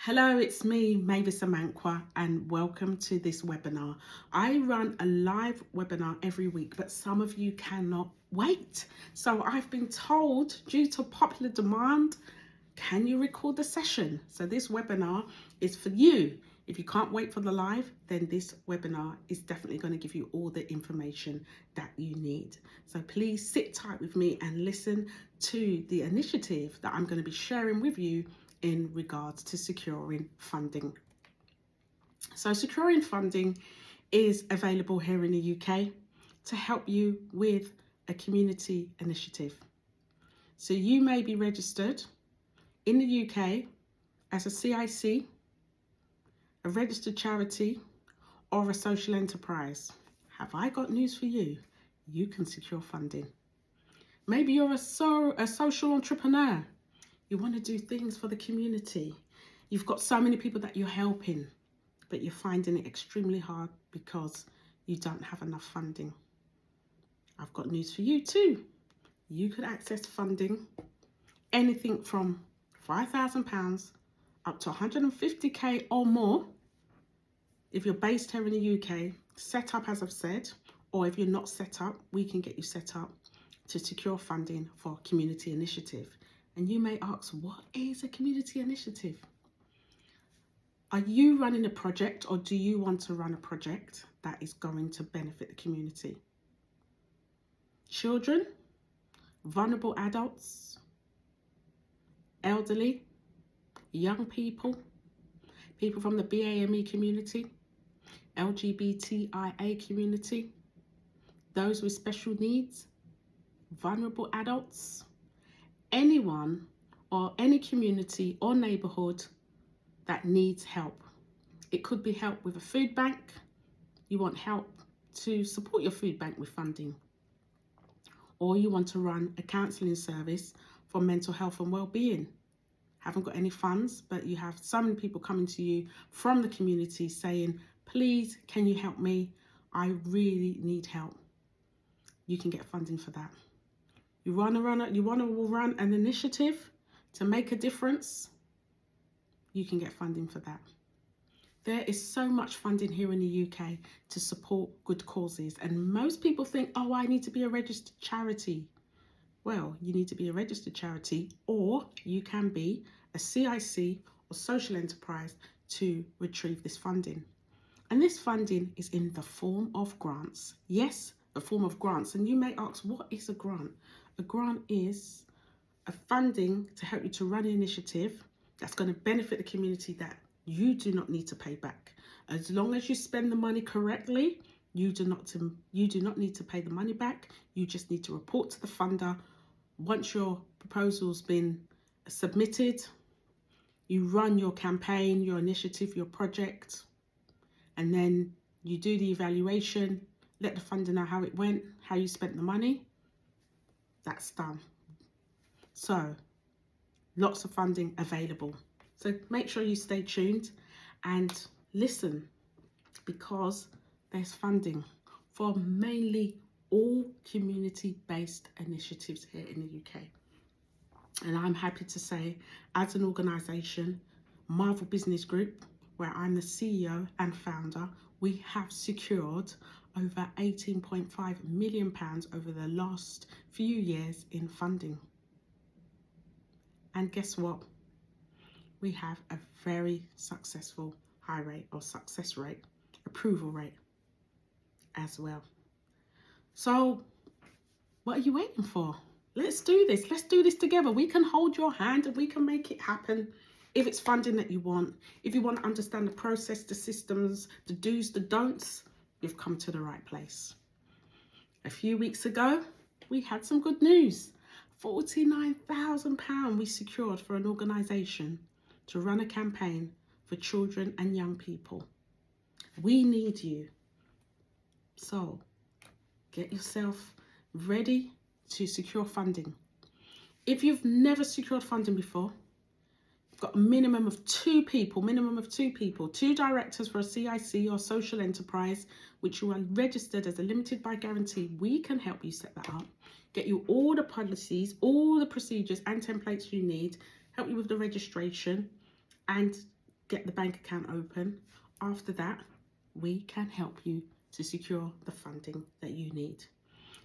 Hello, it's me, Mavis Amankwah, and welcome to this webinar. I run a live webinar every week, but some of you cannot wait. So I've been told, due to popular demand, can you record the session? So this webinar is for you. If you can't wait for the live, then this webinar is definitely going to give you all the information that you need. So please sit tight with me and listen to the initiative that I'm going to be sharing with you in regards to securing funding. So securing funding is available here in the UK to help you with a community initiative. So you may be registered in the UK as a CIC, a registered charity, or a social enterprise. Have I got news for you? You can secure funding. Maybe you're a social entrepreneur. You want to do things for the community. You've got so many people that you're helping, but you're finding it extremely hard because you don't have enough funding. I've got news for you too. You could access funding anything from £5,000 up to 150k or more. If you're based here in the UK, set up as I've said, or if you're not set up, we can get you set up to secure funding for a community initiative. And you may ask, what is a community initiative? Are you running a project, or do you want to run a project that is going to benefit the community? Children, vulnerable adults, elderly, young people, people from the BAME community, LGBTIA community, those with special needs, vulnerable adults, anyone or any community or neighbourhood that needs help. It could be help with a food bank. You want help to support your food bank with funding. Or you want to run a counselling service for mental health and well-being. Haven't got any funds, but you have so many people coming to you from the community saying, please, can you help me? I really need help. You can get funding for that. You want to run an initiative to make a difference? You can get funding for that. There is so much funding here in the UK to support good causes, and most people think, oh, I need to be a registered charity. Well, you need to be a registered charity, or you can be a CIC or social enterprise to retrieve this funding. And this funding is in the form of grants. Yes, a form of grants. And you may ask, what is a grant? A grant is a funding to help you to run an initiative that's going to benefit the community that you do not need to pay back. As long as you spend the money correctly, you do not need to pay the money back. You just need to report to the funder. Once your proposal's been submitted, you run your campaign, your initiative, your project, and then you do the evaluation, let the funder know how it went, how you spent the money. That's done. So, lots of funding available. So make sure you stay tuned and listen, because there's funding for mainly all community-based initiatives here in the UK. And I'm happy to say, as an organisation, Marvel Business Group, where I'm the CEO and founder, we have secured over £18.5 million over the last few years in funding. And guess what? We have a very successful high rate or success rate, approval rate as well. So what are you waiting for? Let's do this. Let's do this together. We can hold your hand and we can make it happen. If it's funding that you want, if you want to understand the process, the systems, the do's, the don'ts, you've come to the right place. A few weeks ago, we had some good news. £49,000 we secured for an organisation to run a campaign for children and young people. We need you. So get yourself ready to secure funding. If you've never secured funding before, you've got a minimum of two people, two directors for a CIC or social enterprise, which you are registered as a limited by guarantee. We can help you set that up, get you all the policies, all the procedures and templates you need, help you with the registration, and get the bank account open. After that, we can help you to secure the funding that you need.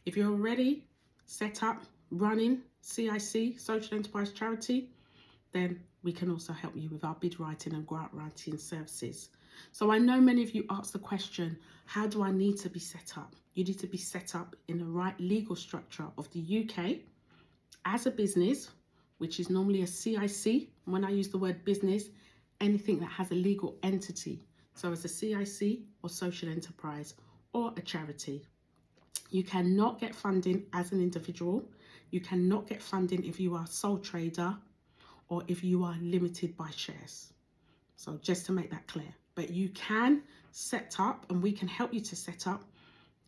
If you're already set up running CIC, Social Enterprise Charity, then we can also help you with our bid writing and grant writing services. So I know many of you asked the question, how do I need to be set up? You need to be set up in the right legal structure of the UK as a business, which is normally a CIC. When I use the word business, anything that has a legal entity. So as a CIC or social enterprise or a charity. You cannot get funding as an individual. You cannot get funding if you are a sole trader or if you are limited by shares. So just to make that clear. But you can set up, and we can help you to set up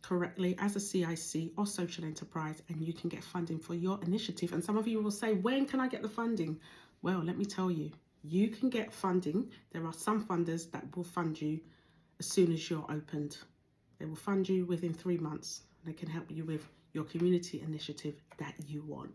correctly as a CIC or social enterprise, and you can get funding for your initiative. And some of you will say, when can I get the funding? Well, let me tell you, you can get funding. There are some funders that will fund you as soon as you're opened. They will fund you within 3 months. They can help you with your community initiative that you want.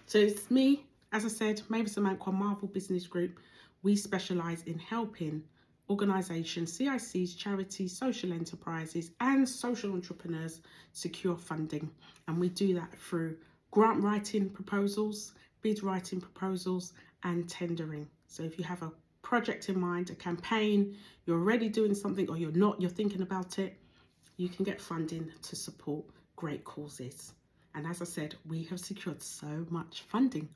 So it's me, as I said, Mavis Amankwah, Marvel Business Group. We specialise in helping organisations, CICs, charities, social enterprises and social entrepreneurs secure funding. And we do that through grant writing proposals, bid writing proposals and tendering. So if you have a project in mind, a campaign, you're already doing something or you're not, you're thinking about it, you can get funding to support great causes. And as I said, we have secured so much funding,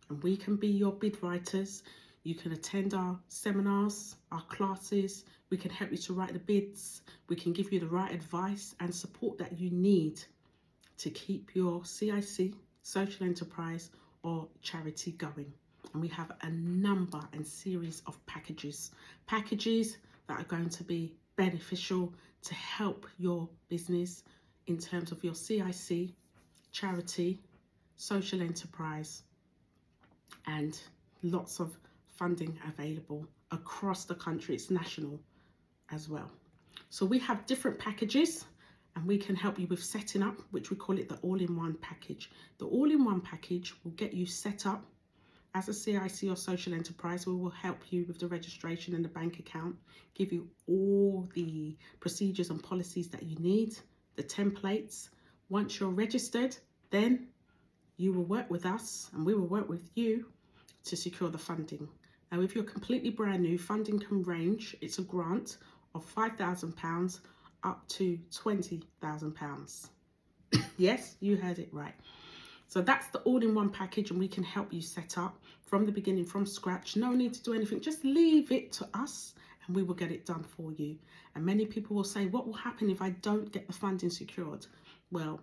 and we can be your bid writers. You can attend our seminars, our classes. We can help you to write the bids. We can give you the right advice and support that you need to keep your CIC, social enterprise or charity going. And we have a number and series of packages that are going to be beneficial to help your business in terms of your CIC, charity, social enterprise, and lots of funding available across the country. It's national as well. So we have different packages, and we can help you with setting up, which we call it the all-in-one package. The all-in-one package will get you set up as a CIC or social enterprise. We will help you with the registration and the bank account, give you all the procedures and policies that you need, the templates. Once you're registered, then you will work with us and we will work with you to secure the funding. Now, if you're completely brand new, funding can range. It's a grant of £5,000 up to £20,000. Yes, you heard it right. So that's the all-in-one package, and we can help you set up from the beginning, from scratch. No need to do anything. Just leave it to us and we will get it done for you. And many people will say, what will happen if I don't get the funding secured? Well,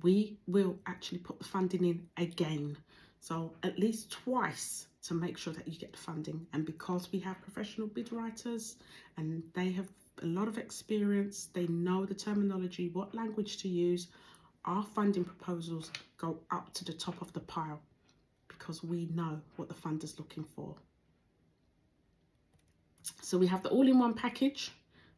we will actually put the funding in again. So at least twice to make sure that you get the funding. And because we have professional bid writers and they have a lot of experience, they know the terminology, what language to use, our funding proposals go up to the top of the pile because we know what the funder's looking for. So we have the all-in-one package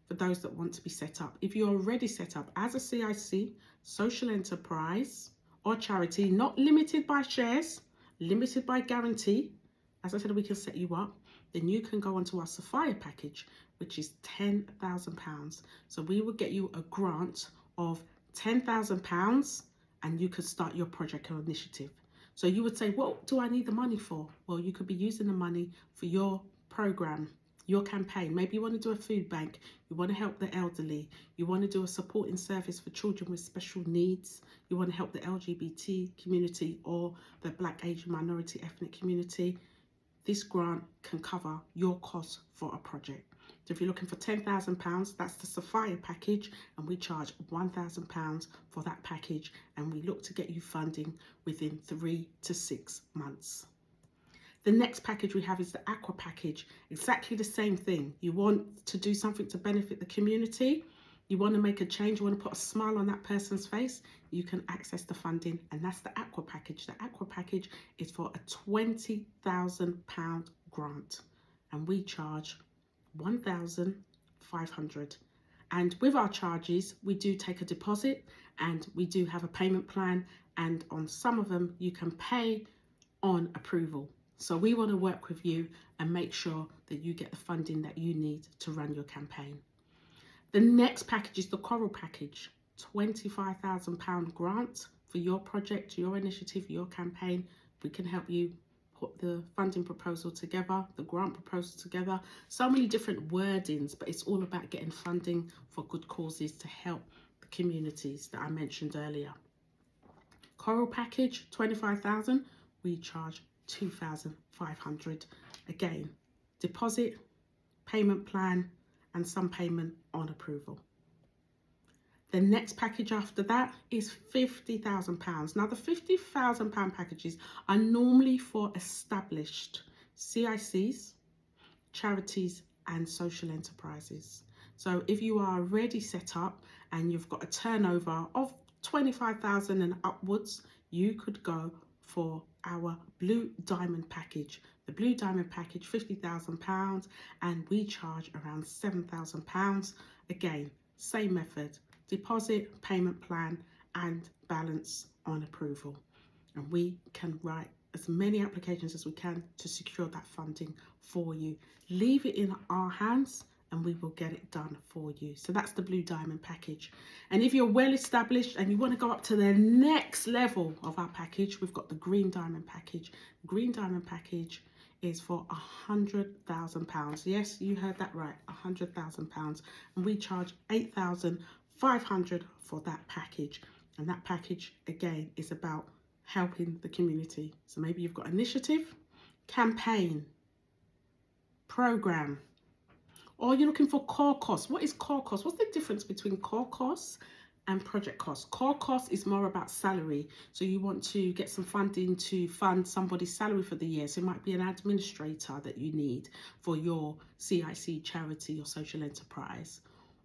for those that want to be set up. If you're already set up as a CIC, social enterprise or charity, not limited by shares, limited by guarantee, as I said, we can set you up, then you can go onto our Sapphire package, which is £10,000. So we will get you a grant of £10,000 and you could start your project or initiative. So you would say, what do I need the money for? Well, you could be using the money for your program, your campaign. Maybe you want to do a food bank, you want to help the elderly, you want to do a supporting service for children with special needs, you want to help the LGBT community or the Black, Asian, minority ethnic community. This grant can cover your costs for a project. So if you're looking for £10,000, that's the Sapphire package, and we charge £1,000 for that package, and we look to get you funding within 3 to 6 months. The next package we have is the Aqua package. Exactly the same thing. You want to do something to benefit the community, you want to make a change, you want to put a smile on that person's face, you can access the funding, and that's the Aqua package. The Aqua package is for a £20,000 grant, and we charge £1,500. And with our charges, we do take a deposit and we do have a payment plan, and on some of them you can pay on approval. So we want to work with you and make sure that you get the funding that you need to run your campaign. The next package is the Coral package, £25,000 grant for your project, your initiative, your campaign. We can help you put the funding proposal together, the grant proposal together. So many different wordings, but it's all about getting funding for good causes to help the communities that I mentioned earlier. Coral package, 25,000. We charge 2,500. Again, deposit, payment plan, and some payment on approval. The next package after that is £50,000. Now, the £50,000 packages are normally for established CICs, charities, and social enterprises. So if you are already set up and you've got a turnover of 25,000 and upwards, you could go for our Blue Diamond package. The Blue Diamond package, £50,000, and we charge around £7,000. Again, same method, deposit, payment plan, and balance on approval. And we can write as many applications as we can to secure that funding for you. Leave it in our hands and we will get it done for you. So that's the Blue Diamond package. And if you're well established and you want to go up to the next level of our package, we've got the Green Diamond package. Green Diamond package is for £100,000. Yes, you heard that right, £100,000. And we charge £8,500 for that package. And that package, again, is about helping the community. So maybe you've got initiative, campaign, program, or you're looking for core costs. What is core costs? What's the difference between core costs and project costs? Core costs is more about salary. So you want to get some funding to fund somebody's salary for the year. So it might be an administrator that you need for your CIC, charity, or social enterprise.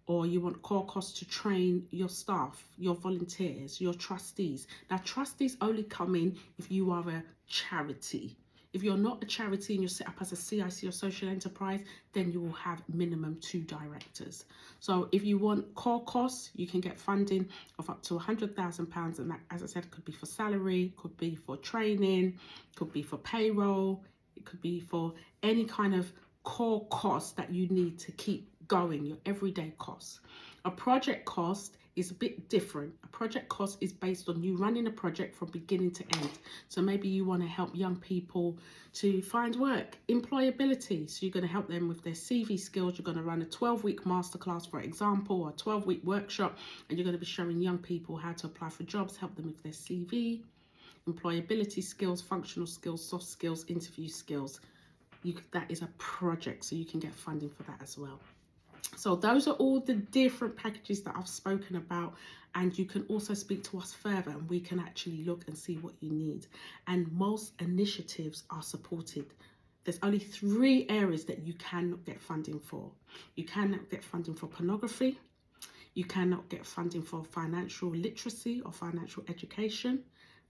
Or you want core costs to train your staff, your volunteers, your trustees. Now, trustees only come in if you are a charity. If you're not a charity and you're set up as a CIC or social enterprise, then you will have minimum 2 directors. So if you want core costs, you can get funding of up to £100,000. And that, as I said, could be for salary, could be for training, could be for payroll, it could be for any kind of core cost that you need to keep going, your everyday costs. A project cost is a bit different. A project cost is based on you running a project from beginning to end. So maybe you want to help young people to find work, employability. So you're going to help them with their CV skills. You're going to run a 12-week masterclass, for example, or a 12-week workshop, and you're going to be showing young people how to apply for jobs, help them with their CV, employability skills, functional skills, soft skills, interview skills. That is a project, so you can get funding for that as well. So those are all the different packages that I've spoken about, and you can also speak to us further and we can actually look and see what you need. And most initiatives are supported. There's only 3 areas that you cannot get funding for. You cannot get funding for pornography, you cannot get funding for financial literacy or financial education,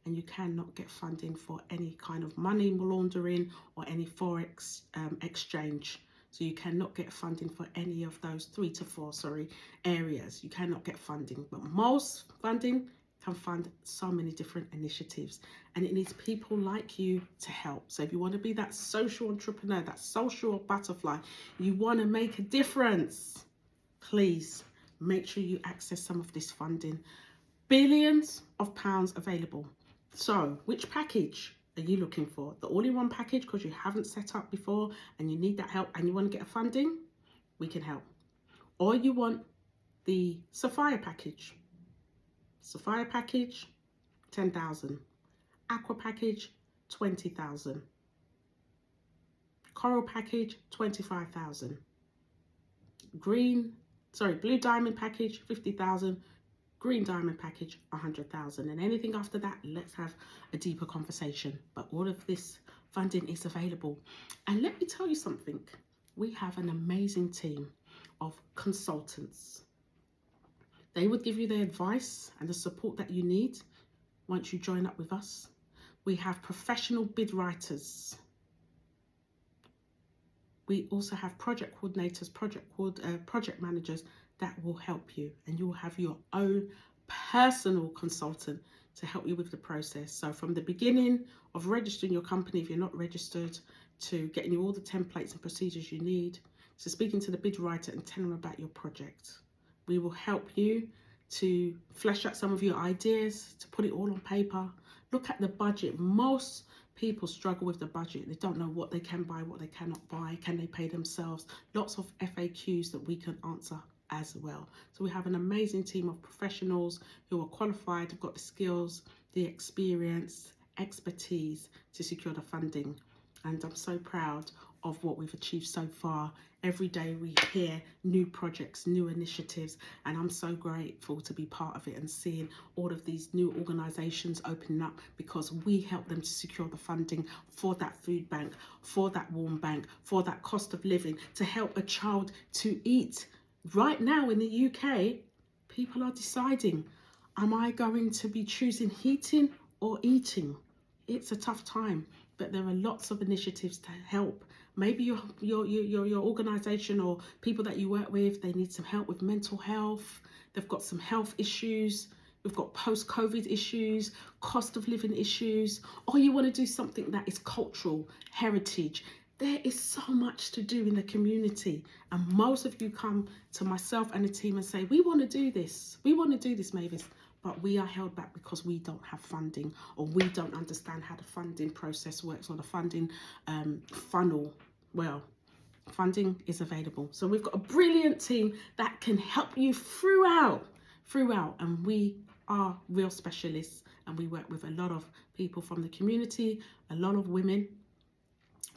and you cannot get funding for any kind of money laundering or any forex exchange. So you cannot get funding for any of those 3 to 4 areas. You cannot get funding, but most funding can fund so many different initiatives, and it needs people like you to help. So if you want to be that social entrepreneur, that social butterfly, you want to make a difference, please make sure you access some of this funding. Billions of pounds available. So which package are you looking for? The all-in-one package because you haven't set up before and you need that help and you want to get a funding? We can help. Or you want the Sapphire package. Sapphire package, 10,000. Aqua package, 20,000. Coral package, 25,000. Blue Diamond package, 50,000. Green Diamond package, 100,000. And anything after that, let's have a deeper conversation. But all of this funding is available. And let me tell you something. We have an amazing team of consultants. They would give you the advice and the support that you need once you join up with us. We have professional bid writers. We also have project coordinators, project managers that will help you, and you will have your own personal consultant to help you with the process. So from the beginning of registering your company, if you're not registered, to getting you all the templates and procedures you need, to speaking to the bid writer and telling them about your project. We will help you to flesh out some of your ideas, to put it all on paper. Look at the budget. Most people struggle with the budget. They don't know what they can buy, what they cannot buy. Can they pay themselves? Lots of FAQs that we can answer as well. So we have an amazing team of professionals who are qualified, have got the skills, the experience, expertise to secure the funding. And I'm so proud of what we've achieved so far. Every day we hear new projects, new initiatives, and I'm so grateful to be part of it and seeing all of these new organisations opening up, because we help them to secure the funding for that food bank, for that warm bank, for that cost of living, to help a child to eat. Right now in the UK, people are deciding, am I going to be choosing heating or eating? It's a tough time, but there are lots of initiatives to help. Maybe your organisation or people that you work with, they need some help with mental health. They've got some health issues. We've got post-COVID issues, cost of living issues, or you want to do something that is cultural, heritage. There is so much to do in the community, and most of you come to myself and the team and say, we want to do this. We want to do this, Mavis. But we are held back because we don't have funding, or we don't understand how the funding process works, or the funding funnel. Well, funding is available. So we've got a brilliant team that can help you throughout. And we are real specialists, and we work with a lot of people from the community, a lot of women.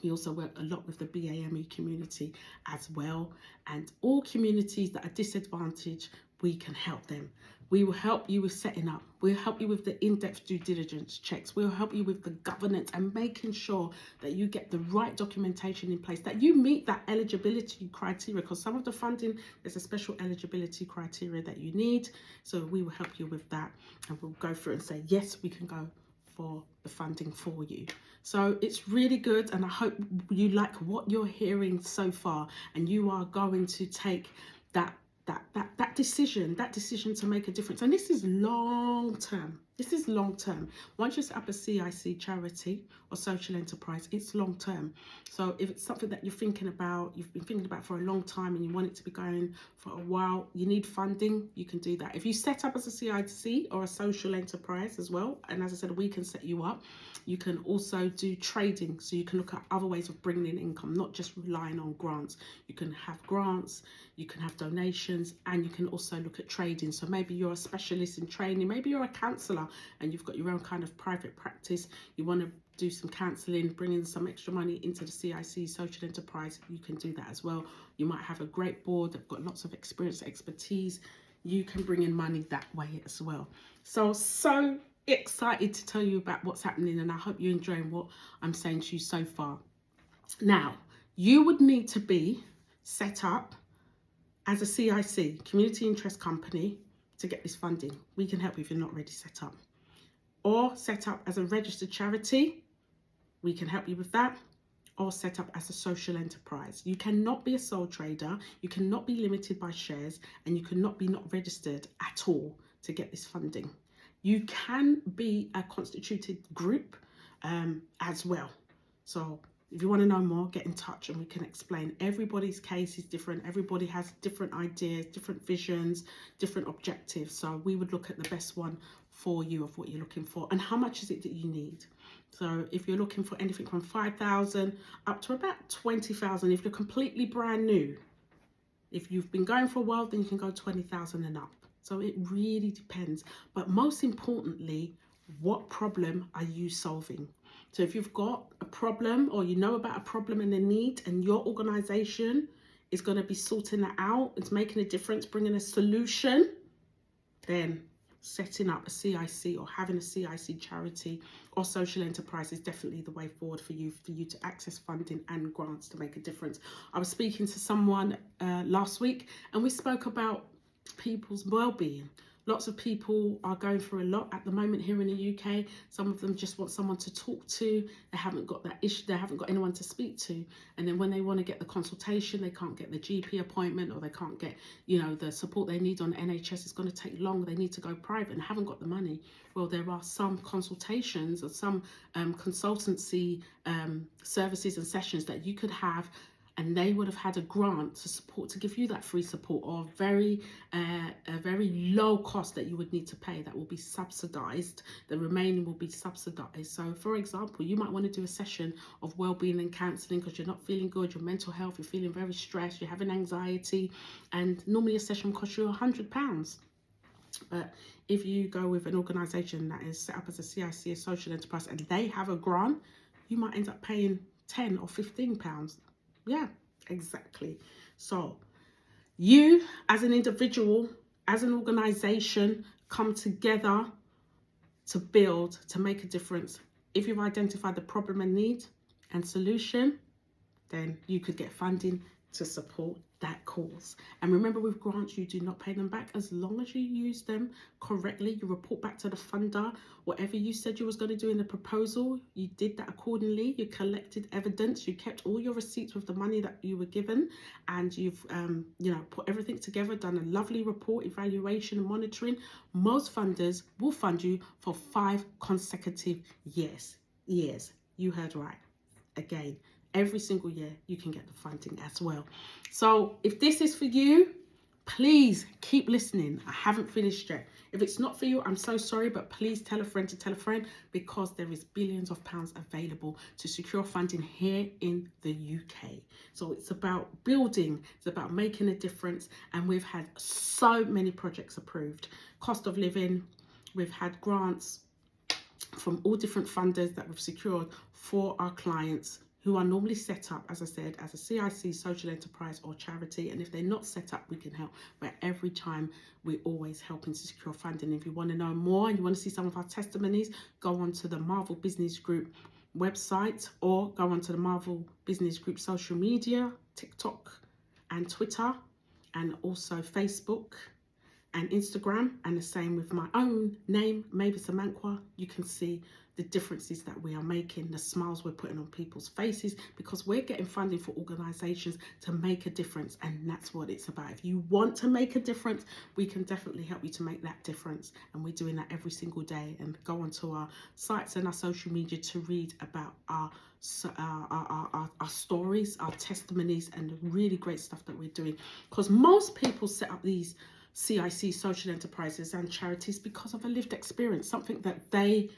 We also work a lot with the BAME community as well, and all communities that are disadvantaged, we can help them. We will help you with setting up. We'll help you with the in-depth due diligence checks. We'll help you with the governance and making sure that you get the right documentation in place, that you meet that eligibility criteria, because some of the funding, there's a special eligibility criteria that you need. So we will help you with that, and we'll go through and say, yes, we can go for the funding for you. So it's really good, and I hope you like what you're hearing so far, and you are going to take that decision to make a difference. And this is long term. Once you set up a CIC charity or social enterprise, it's long term. So if it's something that you've been thinking about for a long time, and you want it to be going for a while, you need funding, you can do that. If you set up as a CIC or a social enterprise as well, and as I said, we can set you up. You can also do trading, so you can look at other ways of bringing in income, not just relying on grants. You can have grants, you can have donations, and you can also look at trading. So maybe you're a specialist in training, maybe you're a counsellor and you've got your own kind of private practice. You want to do some counselling, bring in some extra money into the CIC social enterprise, you can do that as well. You might have a great board that've got lots of experience, expertise. You can bring in money that way as well. So excited to tell you about what's happening, and I hope you're enjoying what I'm saying to you so far. Now, you would need to be set up as a CIC, community interest company, to get this funding. We can help you if you're not already set up. Or set up as a registered charity, we can help you with that. Or set up as a social enterprise. You cannot be a sole trader, you cannot be limited by shares, and you cannot be not registered at all to get this funding. You can be a constituted group as well. So if you want to know more, get in touch and we can explain. Everybody's case is different. Everybody has different ideas, different visions, different objectives. So we would look at the best one for you of what you're looking for and how much is it that you need. So if you're looking for anything from 5,000 up to about 20,000, if you're completely brand new, if you've been going for a while, then you can go 20,000 and up. So it really depends. But most importantly, what problem are you solving? So if you've got a problem, or you know about a problem and a need, and your organization is going to be sorting that out, it's making a difference, bringing a solution, then setting up a CIC or having a CIC charity or social enterprise is definitely the way forward for you to access funding and grants to make a difference. I was speaking to someone last week, and we spoke about people's well-being. Lots of people are going through a lot at the moment here in the UK. Some of them just want someone to talk to. They haven't got that issue. They haven't got anyone to speak to. And then when they want to get the consultation, they can't get the GP appointment, or they can't get, you know, the support they need on NHS. It's going to take long. They need to go private and haven't got the money. Well, there are some consultations or some consultancy services and sessions that you could have, and they would have had a grant to support, to give you that free support, or a very low cost that you would need to pay that will be subsidized. The remaining will be subsidized. So for example, you might want to do a session of well-being and counseling because you're not feeling good, your mental health, you're feeling very stressed, you're having anxiety, and normally a session costs you £100. But if you go with an organization that is set up as a CIC, a social enterprise, and they have a grant, you might end up paying £10 or £15. Yeah, exactly. So you as an individual, as an organization, come together to build, to make a difference. If you've identified the problem and need and solution, then you could get funding to support that cause. And remember, with grants, you do not pay them back as long as you use them correctly. You report back to the funder whatever you said you was going to do in the proposal. You did that accordingly. You collected evidence. You kept all your receipts with the money that you were given, and you've you know, put everything together, done a lovely report, evaluation and monitoring. Most funders will fund you for 5 consecutive years. You heard right. Again, every single year you can get the funding as well. So if this is for you, please keep listening. I haven't finished yet. If it's not for you, I'm so sorry, but please tell a friend to tell a friend, because there is billions of pounds available to secure funding here in the UK. So it's about building, it's about making a difference, and we've had so many projects approved. Cost of living, we've had grants from all different funders that we've secured for our clients, who are normally set up, as I said, as a CIC, social enterprise or charity. And if they're not set up, we can help. But every time, we're always helping to secure funding. If you want to know more and you want to see some of our testimonies, go on to the Marvel Business Group website, or go on to the Marvel Business Group social media, TikTok and Twitter, and also Facebook and Instagram, and the same with my own name, Mavis Amankwah. You can see the differences that we are making, the smiles we're putting on people's faces, because we're getting funding for organizations to make a difference, and that's what it's about. If you want to make a difference, we can definitely help you to make that difference, and we're doing that every single day. And go onto our sites and our social media to read about our stories, our testimonies, and the really great stuff that we're doing, because most people set up these CIC, social enterprises and charities because of a lived experience, something that they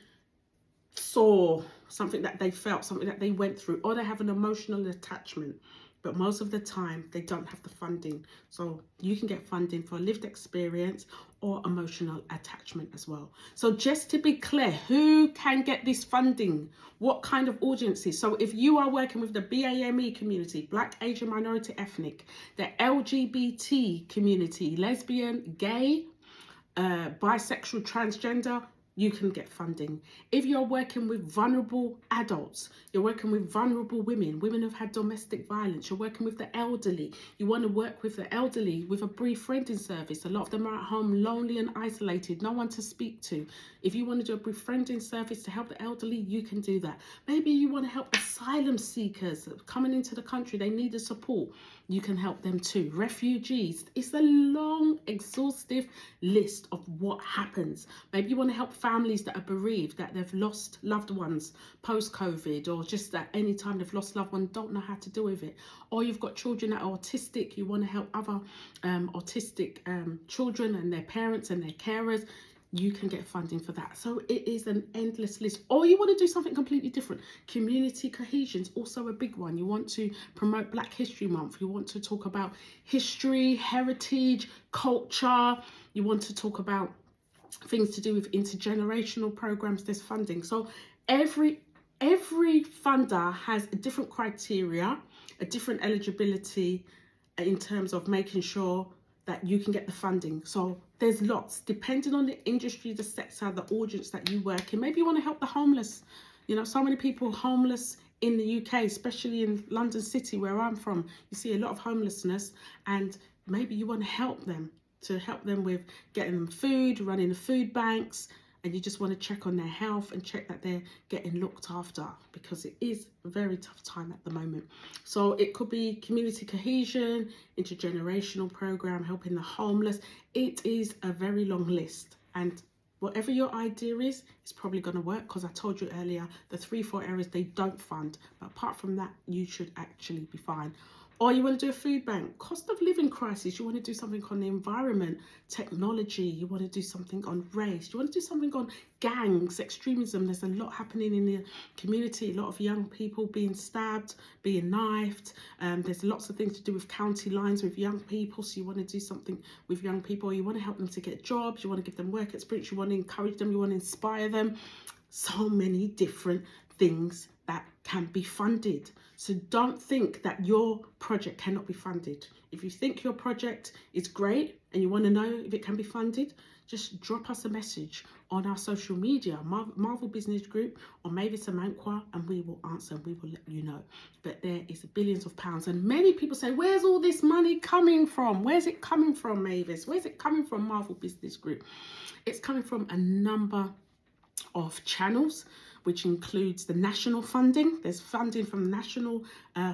saw, something that they felt, something that they went through, or they have an emotional attachment. But most of the time they don't have the funding. So you can get funding for lived experience or emotional attachment as well. So just to be clear, who can get this funding? What kind of audiences? So if you are working with the BAME community, Black, Asian, Minority, Ethnic, the LGBT community, lesbian, gay, bisexual, transgender, you can get funding. If you're working with vulnerable adults, you're working with vulnerable women, women who've had domestic violence, you're working with the elderly, you want to work with the elderly with a befriending service. A lot of them are at home lonely and isolated, no one to speak to. If you want to do a befriending service to help the elderly, you can do that. Maybe you want to help asylum seekers coming into the country, they need the support. You can help them too. Refugees, it's a long, exhaustive list of what happens. Maybe you want to help families that are bereaved, that they've lost loved ones post-COVID, or just at any time they've lost loved ones, don't know how to deal with it. Or you've got children that are autistic, you want to help other autistic children and their parents and their carers. You can get funding for that. So it is an endless list. Or you want to do something completely different. Community cohesion is also a big one. You want to promote Black History Month. You want to talk about history, heritage, culture. You want to talk about things to do with intergenerational programs. There's funding. So every funder has a different criteria, a different eligibility in terms of making sure that you can get the funding. So there's lots, depending on the industry, the sector, the audience that you work in. Maybe you want to help the homeless. You know, so many people homeless in the UK, especially in London City, where I'm from. You see a lot of homelessness, and maybe you want to help them. to help them with getting them food, running the food banks, and you just want to check on their health and check that they're getting looked after, because it is a very tough time at the moment. So it could be community cohesion, intergenerational program, helping the homeless. It is a very long list, and whatever your idea is, it's probably going to work, because I told you earlier, the 3-4 areas they don't fund, but apart from that, you should actually be fine. Or you want to do a food bank, cost of living crisis, you want to do something on the environment, technology, you want to do something on race, you want to do something on gangs, extremism. There's a lot happening in the community, a lot of young people being stabbed, being knifed. There's lots of things to do with county lines with young people, so you want to do something with young people. You want to help them to get jobs, you want to give them work experience, you want to encourage them, you want to inspire them. So many different things that can be funded. So don't think that your project cannot be funded. If you think your project is great and you want to know if it can be funded, just drop us a message on our social media, Marvel Business Group or Mavis Amankwah, and we will answer and we will let you know. But there is billions of pounds, and many people say, where's all this money coming from? Where's it coming from, Mavis? Where's it coming from, Marvel Business Group? It's coming from a number of channels, which includes the national funding. There's funding from national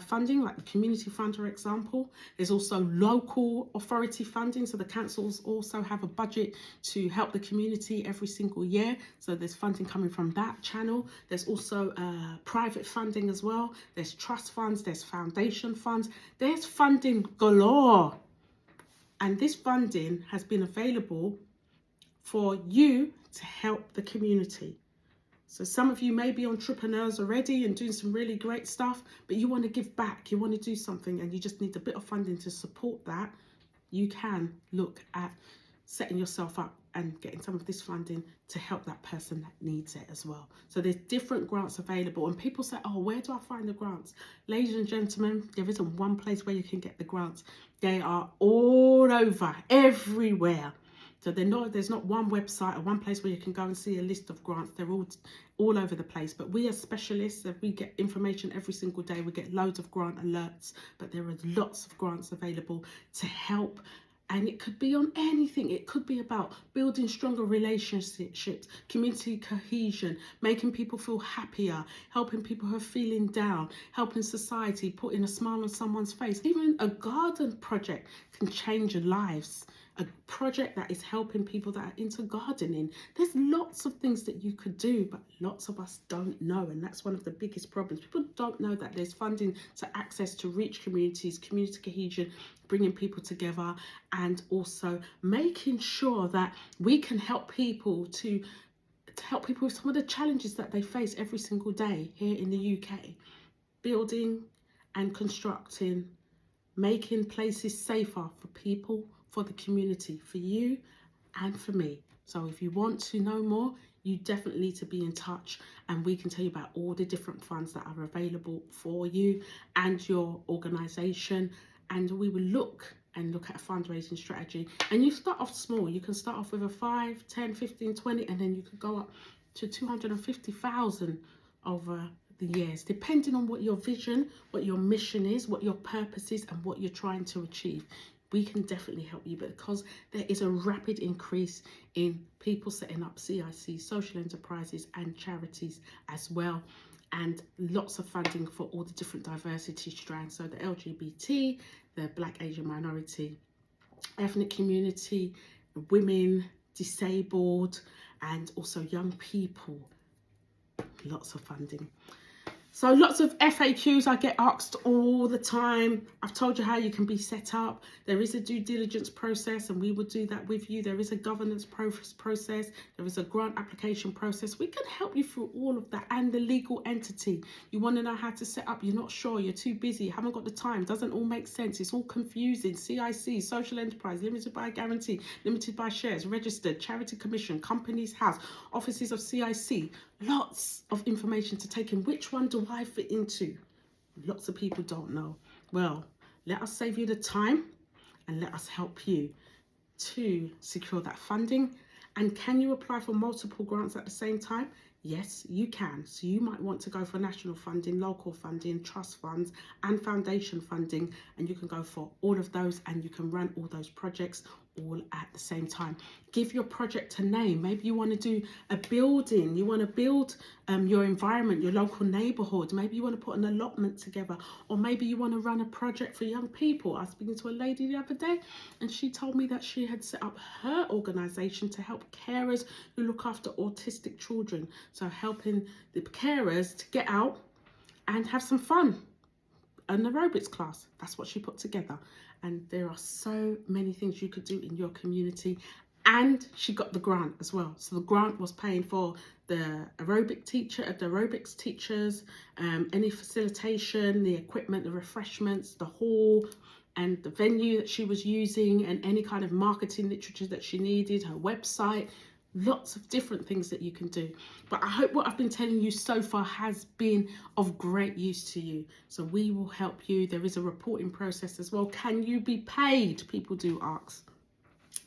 funding, like the community fund, for example. There's also local authority funding, so the councils also have a budget to help the community every single year, so there's funding coming from that channel. There's also private funding as well. There's trust funds, there's foundation funds, there's funding galore, and this funding has been available for you to help the community. So some of you may be entrepreneurs already and doing some really great stuff, but you want to give back, you want to do something, and you just need a bit of funding to support that. You can look at setting yourself up and getting some of this funding to help that person that needs it as well. So there's different grants available, and people say, oh, where do I find the grants? Ladies and gentlemen, there isn't one place where you can get the grants. They are all over, everywhere. So there's not one website or one place where you can go and see a list of grants. They're all over the place. But we are specialists. We get information every single day. We get loads of grant alerts, but there are lots of grants available to help. And it could be on anything. It could be about building stronger relationships, community cohesion, making people feel happier, helping people who are feeling down, helping society, putting a smile on someone's face. Even a garden project can change lives. A project that is helping people that are into gardening. There's lots of things that you could do, but lots of us don't know, and that's one of the biggest problems. People don't know that there's funding to access to reach communities, community cohesion, bringing people together, and also making sure that we can help people to help people with some of the challenges that they face every single day here in the UK. Building and constructing, making places safer for people, for the community, for you and for me. So if you want to know more, you definitely need to be in touch, and we can tell you about all the different funds that are available for you and your organisation, and we will look at a fundraising strategy. And you start off small. You can start off with a 5, 10, 15, 20, and then you could go up to 250,000 over the years, depending on what your vision, what your mission is, what your purpose is, and what you're trying to achieve. We can definitely help you, but because there is a rapid increase in people setting up CIC, social enterprises and charities as well, and lots of funding for all the different diversity strands, so the LGBT, the Black, Asian minority, ethnic community, women, disabled, and also young people. Lots of funding. So lots of FAQs I get asked all the time. I've told you how you can be set up. There is a due diligence process, and we will do that with you. There is a governance process. There is a grant application process. We can help you through all of that, and the legal entity. You want to know how to set up. You're not sure. You're too busy. You haven't got the time. Doesn't all make sense. It's all confusing. CIC, social enterprise, limited by guarantee, limited by shares, registered, charity commission, company's house, offices of CIC. Lots of information to take in. Which one do I fit into? Lots of people don't know. Well, let us save you the time and let us help you to secure that funding. And can you apply for multiple grants at the same time? Yes, you can. So you might want to go for national funding, local funding, trust funds, and foundation funding, and you can go for all of those, and you can run all those projects all at the same time. Give your project a name. Maybe you want to do a building, you want to build your environment, your local neighborhood. Maybe you want to put an allotment together, or maybe you want to run a project for young people. I was speaking to a lady the other day, and she told me that she had set up her organization to help carers who look after autistic children. So helping the carers to get out and have some fun. An aerobics class, that's what she put together. And there are so many things you could do in your community. And she got the grant as well. So the grant was paying for the aerobics teachers, any facilitation, the equipment, the refreshments, the hall, and the venue that she was using, and any kind of marketing literature that she needed, her website. Lots of different things that you can do. But I hope what I've been telling you so far has been of great use to you. So we will help you. There is a reporting process as well. Can you be paid? People do ask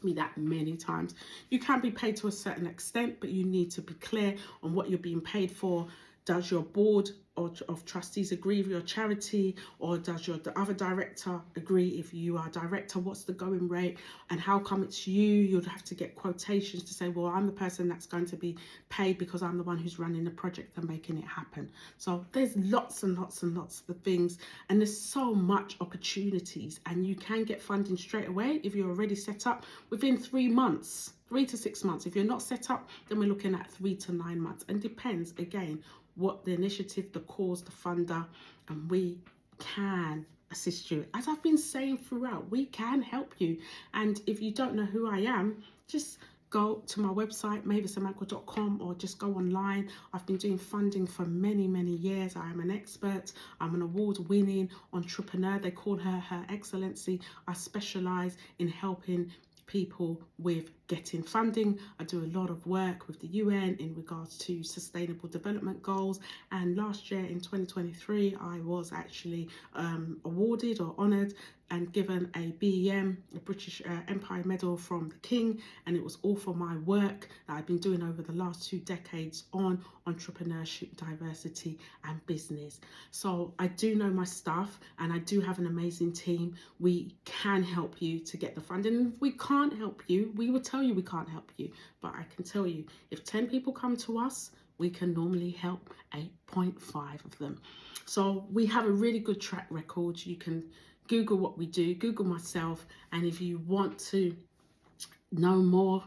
me that many times. You can be paid to a certain extent, but you need to be clear on what you're being paid for. Does your board of trustees agree with your charity, or does the other director agree? If you are director, what's the going rate, and how come it's you? You'd have to get quotations to say, well, I'm the person that's going to be paid because I'm the one who's running the project and making it happen. So there's lots and lots and lots of things, and there's so much opportunities, and you can get funding straight away if you're already set up within 3 months, 3 to 6 months. If you're not set up, then we're looking at 3 to 9 months, and depends again what the initiative, the cause, the funder, and we can assist you. As I've been saying throughout, we can help you. And if you don't know who I am, just go to my website, mavisamankwah.com, or just go online. I've been doing funding for many, many years. I am an expert. I'm an award-winning entrepreneur. They call her Her Excellency. I specialize in helping people with getting funding. I do a lot of work with the UN in regards to sustainable development goals, and last year in 2023 I was actually awarded or honoured and given a BEM, a British Empire Medal from the King, and it was all for my work that I've been doing over the last 2 decades on entrepreneurship, diversity and business. So I do know my stuff, and I do have an amazing team. We can help you to get the funding. If we can't help you, we will tell you we can't help you, but I can tell you, if 10 people come to us, we can normally help 8.5 of them. So we have a really good track record. You can Google what we do, Google myself, and if you want to know more,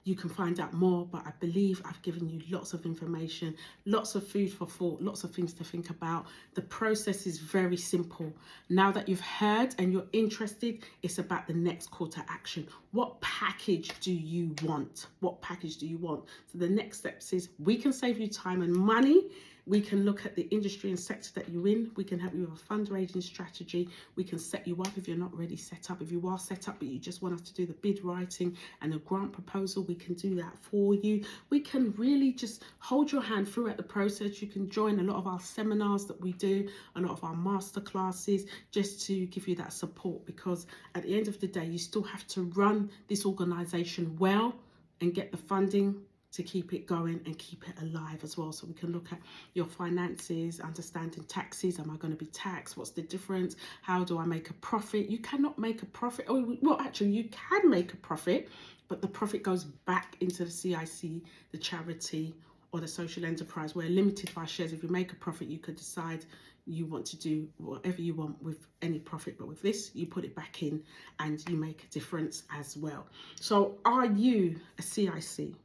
you can find out more. But I believe I've given you lots of information, lots of food for thought, lots of things to think about. The process is very simple. Now that you've heard and you're interested, it's about the next call to action. What package do you want? What package do you want? So the next steps is, we can save you time and money. We can look at the industry and sector that you're in. We can help you with a fundraising strategy. We can set you up if you're not already set up. If you are set up but you just want us to do the bid writing and the grant proposal, we can do that for you. We can really just hold your hand throughout the process. You can join a lot of our seminars that we do, a lot of our master classes, just to give you that support, because at the end of the day, you still have to run this organization well and get the funding to keep it going and keep it alive as well. So we can look at your finances, understanding taxes. Am I going to be taxed? What's the difference? How do I make a profit? You cannot make a profit. Oh, well, actually, you can make a profit, but the profit goes back into the CIC, the charity, or the social enterprise. We're limited by shares. If you make a profit, you could decide you want to do whatever you want with any profit, but with this, you put it back in and you make a difference as well. So are you a CIC,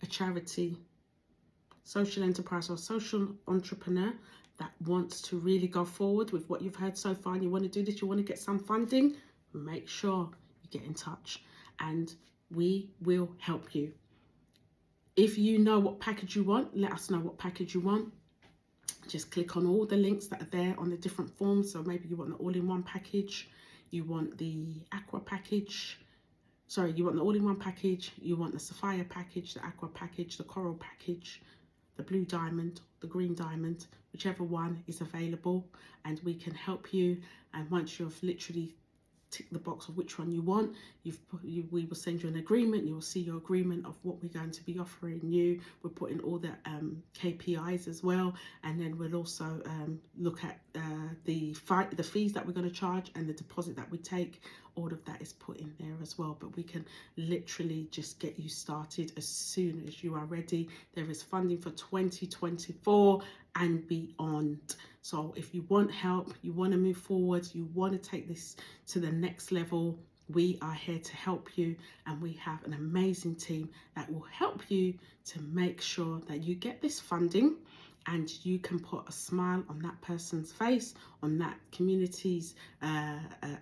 a charity, social enterprise, or social entrepreneur that wants to really go forward with what you've heard so far, and you want to do this, you want to get some funding? Make sure you get in touch and we will help you. If you know what package you want, let us know what package you want. Just click on all the links that are there on the different forms. So maybe you want the all-in-one package, you want the aqua package, sorry, you want the all-in-one package, you want the sapphire package, the aqua package, the coral package, the blue diamond, the green diamond, whichever one is available, and we can help you. And once you've literally tick the box of which one you want, we will send you an agreement. You will see your agreement of what we're going to be offering you. We're putting all the KPIs as well, and then we'll also look at the fees that we're going to charge and the deposit that we take, all of that is put in there as well. But we can literally just get you started as soon as you are ready. There is funding for 2024 and beyond. So if you want help, you want to move forward, you want to take this to the next level, we are here to help you, and we have an amazing team that will help you to make sure that you get this funding and you can put a smile on that person's face, on that community's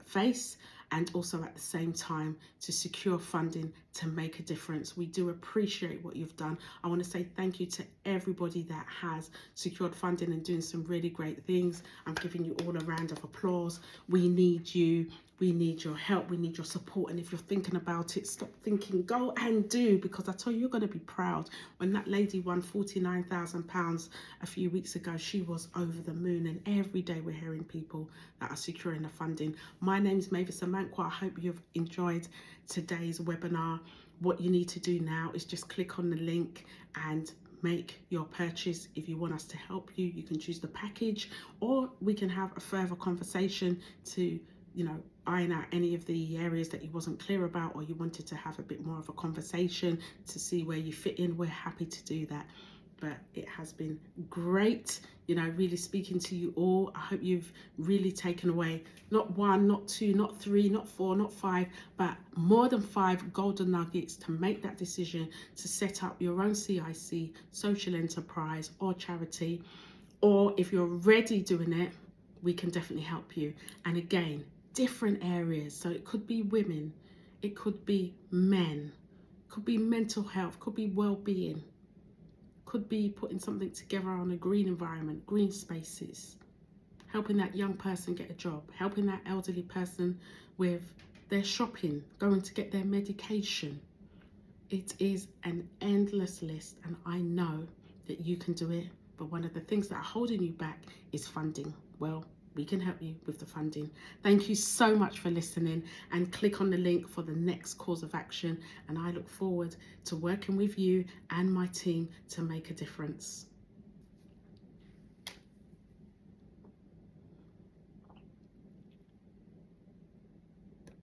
face, and also at the same time to secure funding to make a difference. We do appreciate what you've done. I want to say thank you to everybody that has secured funding and doing some really great things. I'm giving you all a round of applause. We need you. We need your help. We need your support. And if you're thinking about it, stop thinking, go and do, because I tell you, you're going to be proud. When that lady won £49,000 a few weeks ago, she was over the moon. And every day we're hearing people that are securing the funding. My name's Mavis Amankwah. I hope you've enjoyed today's webinar. What you need to do now is just click on the link and make your purchase. If you want us to help you, you can choose the package, or we can have a further conversation to, iron out any of the areas that you wasn't clear about, or you wanted to have a bit more of a conversation to see where you fit in. We're happy to do that. But it has been great, really speaking to you all. I hope you've really taken away not one, not two, not three, not four, not five, but more than 5 golden nuggets to make that decision to set up your own CIC, social enterprise, or charity. Or if you're already doing it, we can definitely help you. And again, different areas. So it could be women, it could be men, could be mental health, could be well-being, could be putting something together on a green environment, green spaces, helping that young person get a job, helping that elderly person with their shopping, going to get their medication. It is an endless list, and I know that you can do it. But one of the things that are holding you back is funding. Well, we can help you with the funding. Thank you so much for listening, and click on the link for the next course of action. And I look forward to working with you and my team to make a difference.